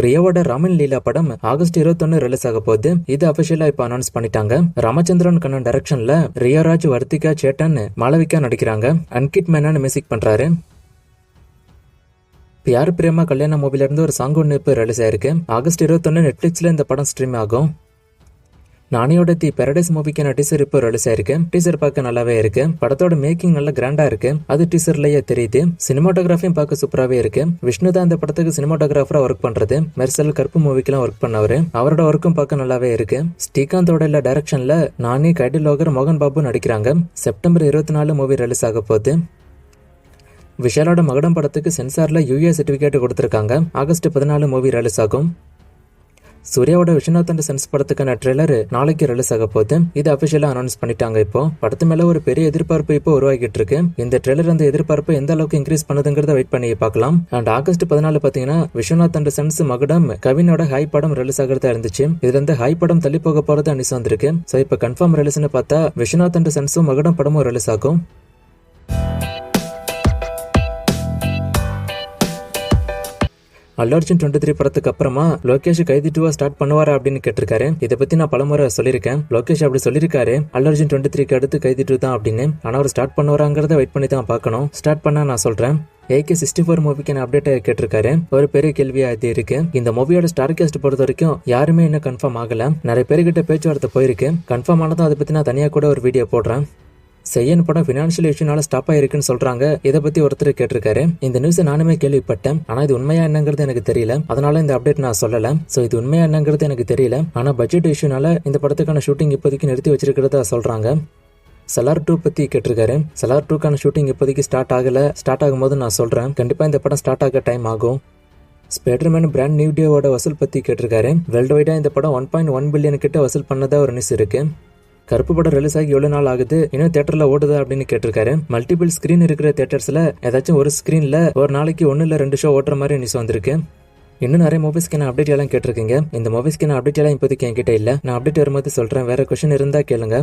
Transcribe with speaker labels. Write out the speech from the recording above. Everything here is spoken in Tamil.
Speaker 1: ரியோவோட ராமன் லீலா படம் ஆகஸ்ட் 21 ரிலீஸ் ஆக போகுது. இது அபிஷியலா இப்ப அனௌன்ஸ் பண்ணிட்டாங்க. ராமச்சந்திரன் கண்ணன் டைரக்ஷன்ல ரியோராஜ், வர்த்திகா சேட்டன், மாளவிகா நடிக்கிறாங்க. அன்கிட் மேனன் மியூசிக் பண்றாரு. பியார் பிரேமா கல்யாண மூவில இருந்து ஒரு சாங் ஒன்று இப்போ ரிலீஸ் ஆயிருக்கு. ஆகஸ்ட் 21 நெட்ஃபிளிக்ஸ்ல இந்த படம் ஸ்ட்ரீம் ஆகும். நானியோட தி பாரடைஸ் மூவிக்கான டீசர் இப்போ ரிலீஸ் ஆயிருக்கு. டீசர் பார்க்க நல்லாவே இருக்கு. படத்தோட மேக்கிங் நல்ல கிராண்டா இருக்கு. அது டீசர்லயே தெரியுது. சினிமாட்டோகிராஃபியும் பார்க்க சூப்பராகவே இருக்கு. விஷ்ணு தான் இந்த படத்துக்கு சினிமாட்டோகிராஃபரா ஒர்க் பண்றது. மெர்சல் கருப்பு மூவிக்கெல்லாம் ஒர்க் பண்ணவரு. அவரோட ஒர்க்கும் பார்க்க நல்லாவே இருக்கு. ஸ்ரீகாந்தோட டைரக்ஷன்ல நானி, கைடிலோகர், மோகன் பாபு நடிக்கிறாங்க. செப்டம்பர் 24 மூவி ரிலீஸ் ஆக போகுது. விஷாலோட மகடம் படத்துக்கு சென்சார்ல யூஏ சர்டிபிகேட் கொடுத்திருக்காங்க. ஆகஸ்ட் 14 மூவி ரிலீஸ் ஆகும். சூர்யாவோட விஸ்வநாத் அண்ட் சன்ஸ் படத்துக்கான ட்ரெய்லர் நாளைக்கு ரிலீஸ் ஆக போகுது. இது அபிஷியலா அனௌன்ஸ் பண்ணிட்டாங்க. இப்போ படத்து மேல ஒரு பெரிய எதிர்பார்ப்பு இப்போ உருவாகிட்டு இருக்கு. இந்த ட்ரெய்லர் அந்த எதிர்பார்ப்பு எந்த அளவுக்கு இன்க்ரீஸ் பண்ணுதுங்கிறத வெயிட் பண்ணி பார்க்கலாம். அண்ட் ஆகஸ்ட் 14 பாத்தீங்கன்னா விஸ்வநாத் அண்ட் சன்ஸ் மகடம் கவினோட ஹை படம் ரிலீஸ் ஆகிறதா இருந்துச்சு. இதுல இருந்து ஹை படம் தள்ளி போக போறது அனிஸ் வந்திருக்கு. சோ இப்ப கன்ஃபார்ம் ரிலீஸ்னு பார்த்தா விஸ்வநாத் அண்ட் சன்ஸும் மகடம் படமும் ரிலீஸ் ஆகும். அல்லு அர்ஜுன் 23 படத்துக்கு அப்புறமா லோகேஷ் கைதி 2 ஸ்டார்ட் பண்ணுவாரா அப்படின்னு கேட்டிருக்காரு. இதை பத்தி நான் பலமுறை சொல்லியிருக்கேன். லோகேஷ் அப்படி சொல்லியிருக்காரு, அல்லு அர்ஜுன் 23க்கு அடுத்து கைதி 2 தான் அப்படின்னு. ஆனா அவர் ஸ்டார்ட் பண்ணுவாராங்கிறத வெயிட் பண்ணி தான் பார்க்கணும். ஸ்டார்ட் பண்ணா நான் சொல்றேன். AK64 மூவிக்கான அப்டேட் கேட்டிருக்காரு. ஒரு பெரிய கேள்வியா இது இருக்கு. இந்த மூவியோட ஸ்டார் காஸ்ட் பொறுத்த வரைக்கும் யாருமே இன்னும் கன்ஃபார்ம் ஆகல. நிறைய பேருக்கிட்ட பேச்சுவார்த்தை போயிருக்கு. கன்ஃபார்ம் ஆனதும் அதை பத்தி நான் தனியா கூட ஒரு வீடியோ போடுறேன். செய்யன் படம் பினான்சியல் இஷ்யூனால ஸ்டாப் ஆயிருக்குன்னு சொல்றாங்க. இதை பத்தி ஒருத்தர் கேட்டிருக்காரு. இந்த நியூஸ் நானுமே கேள்விப்பட்டேன். ஆனா இது உண்மையா என்னங்கிறது எனக்கு தெரியல. அதனால இந்த அப்டேட் நான் சொல்லல. சோ இது உண்மையா என்னங்கிறது எனக்கு தெரியல. ஆனா பட்ஜெட் இஷ்யூனால இந்த படத்துக்கான ஷூட்டிங் இப்போதைக்கு நிறுத்தி வச்சிருக்கிறதா சொல்றாங்க. சலார் 2 பத்தி கேட்டிருக்காரு. சலார் 2க்கான ஷூட்டிங் இப்போதைக்கு ஸ்டார்ட் ஆகல. ஸ்டார்ட் ஆகும்போது நான் சொல்றேன். கண்டிப்பா இந்த படம் ஸ்டார்ட் ஆக டைம் ஆகும். ஸ்பைடர்மேன் பிராண்ட் நியூ டேவோட வசூல் பத்தி கேட்டிருக்காரு. வேர்ல்டு வைடா இந்த படம் 1.1 பில்லியன் கிட்ட வசூல் பண்ணதா ஒரு நியூஸ் இருக்கு. கருப்பு படம் ரிலீஸ் ஆகி எவ்வளவு நாள் ஆகுது, இன்னும் தியேட்டர்ல ஓடுதா அப்படின்னு கேட்டிருக்காரு. மல்டிபிள் ஸ்கிரீன் இருக்கிற தியேட்டர்ஸ்ல ஏதாச்சும் ஒரு ஸ்கிரீன்ல ஒரு நாளைக்கு 1 இல்ல 2 ஷோ ஓட்டுற மாதிரி நியூஸ் வந்திருக்கு. இன்னும் நிறைய மூவிஸ்க்கான அப்டேட் எல்லாம் கேட்டிருக்கீங்க. இந்த மூவிஸ்க்கான அப்டேட் எல்லாம் இப்போதைக்கு என்கிட்ட இல்ல. நான் அப்டேட் வரும்போது சொல்றேன். வேற கொஸ்டின் இருந்தா கேளுங்க.